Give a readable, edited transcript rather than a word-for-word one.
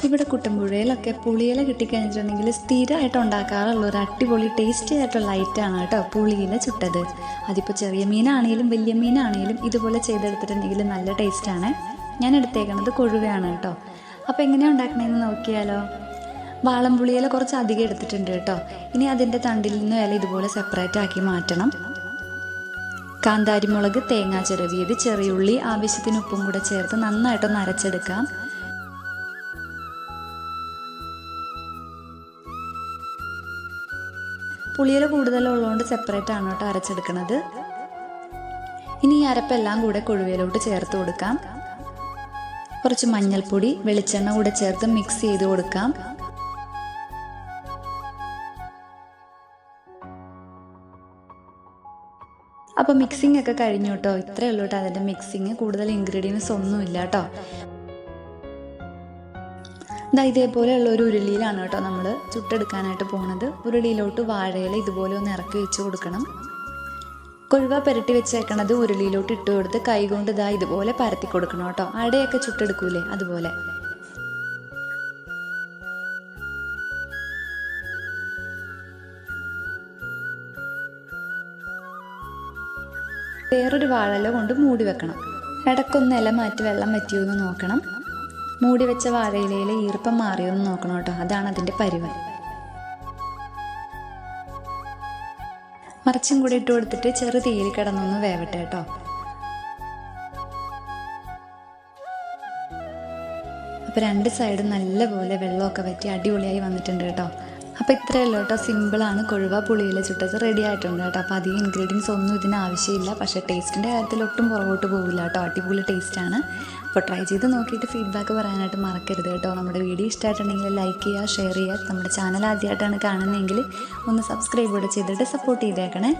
ഇവിടെ കുട്ടമ്പുഴയിലൊക്കെ പുളിയില കിട്ടിക്കഴിഞ്ഞിട്ടുണ്ടെങ്കിൽ സ്ഥിരമായിട്ട് ഉണ്ടാക്കാറുള്ള ഒരു അടിപൊളി ടേസ്റ്റി ആയിട്ടുള്ള ഐറ്റമാണ് കേട്ടോ പുളിയില ചുട്ടത്. അതിപ്പോൾ ചെറിയ മീനാണെങ്കിലും വലിയ മീനാണെങ്കിലും ഇതുപോലെ ചെയ്തെടുത്തിട്ടുണ്ടെങ്കിൽ നല്ല ടേസ്റ്റാണ്. ഞാൻ എടുത്തേക്കണത് കൊഴുവയാണ് കേട്ടോ. അപ്പോൾ എങ്ങനെയാണ് ഉണ്ടാക്കണമെന്ന് നോക്കിയാലോ. വാളംപുളിയില കുറച്ച് അധികം എടുത്തിട്ടുണ്ട് കേട്ടോ. ഇനി അതിൻ്റെ തണ്ടിൽ നിന്ന് ഇല ഇതുപോലെ സെപ്പറേറ്റ് ആക്കി മാറ്റണം. കാന്താരിമുളക്, തേങ്ങ ചിരവിയത്, ചെറിയുള്ളി, ആവശ്യത്തിന് ഉപ്പും കൂടെ ചേർത്ത് നന്നായിട്ടൊന്ന് അരച്ചെടുക്കാം. പുളിയില കൂടുതലുള്ളതുകൊണ്ട് സെപ്പറേറ്റ് ആണ് കേട്ടോ അരച്ചെടുക്കുന്നത്. ഇനി ഈ അരപ്പെല്ലാം കൂടെ കൊഴുവയിലോട്ട് ചേർത്ത് കൊടുക്കാം. കുറച്ച് മഞ്ഞൾപ്പൊടി, വെളിച്ചെണ്ണ കൂടെ ചേർത്ത് മിക്സ് ചെയ്ത് കൊടുക്കാം. അപ്പോൾ മിക്സിംഗ് ഒക്കെ കഴിഞ്ഞു കേട്ടോ. ഇത്രയേ ഉള്ളൂ കേട്ടോ അതിൻ്റെ മിക്സിങ്. കൂടുതൽ ഇൻഗ്രീഡിയൻസ് ഒന്നുമില്ല കേട്ടോ. ഇതേപോലെയുള്ള ഒരു ഉരുളിയിലാണ് കേട്ടോ നമ്മൾ ചുട്ടെടുക്കാനായിട്ട് പോകുന്നത്. ഉരുളിയിലോട്ട് വാഴയില ഇതുപോലെ ഒന്ന് ഇറക്കി വെച്ച് കൊടുക്കണം. കൊഴുവ പുരട്ടി വെച്ചേക്കണത് ഉരുളിയിലോട്ട് ഇട്ട് കൊടുത്ത് കൈകൊണ്ട് ഇതുപോലെ പരത്തി കൊടുക്കണം കേട്ടോ. അടയൊക്കെ ചുട്ടെടുക്കൂലേ അതുപോലെ. വേറൊരു വാഴയില കൊണ്ട് മൂടി വെക്കണം. ഇടയ്ക്കൊന്ന് ഇല മാറ്റി വെള്ളം വറ്റിയോ എന്ന് നോക്കണം. മൂടി വെച്ച വാഴയിലയിലെ ഈർപ്പം മാറിയോ എന്ന് നോക്കണം കേട്ടോ. അതാണ് അതിൻ്റെ പരുവം. മറിച്ചും കൂടി ഇട്ട് കൊടുത്തിട്ട് ചെറു തീയിൽ കിടന്നൊന്ന് വേവട്ടെ കേട്ടോ. അപ്പോൾ രണ്ട് സൈഡും നല്ലപോലെ വെള്ളമൊക്കെ വറ്റി അടിപൊളിയായി വന്നിട്ടുണ്ട് കേട്ടോ. അപ്പോൾ ഇത്രയല്ലോ കേട്ടോ. സിമ്പിളാണ്. കൊഴുവ പുളിയില ചുട്ടത് റെഡി ആയിട്ടുണ്ട് കേട്ടോ. അപ്പോൾ അധികം ഇൻഗ്രീഡിയൻസ് ഒന്നും ഇതിന് ആവശ്യമില്ല. പക്ഷേ ടേസ്റ്റിൻ്റെ കാര്യത്തിൽ ഒട്ടും പുറകോട്ട് പോകില്ല കേട്ടോ. അടിപൊളി ടേസ്റ്റാണ്. അപ്പോൾ ട്രൈ ചെയ്ത് നോക്കിയിട്ട് ഫീഡ്ബാക്ക് പറയാനായിട്ട് മറക്കരുത് കേട്ടോ. നമ്മുടെ വീഡിയോ ഇഷ്ടമായിട്ടുണ്ടെങ്കിൽ ലൈക്ക് ചെയ്യുക, ഷെയർ ചെയ്യുക. നമ്മുടെ ചാനൽ ആദ്യമായിട്ടാണ് കാണുന്നതെങ്കിൽ ഒന്ന് സബ്സ്ക്രൈബ് കൂടെ ചെയ്തിട്ട് സപ്പോർട്ട് ചെയ്തേക്കണേ.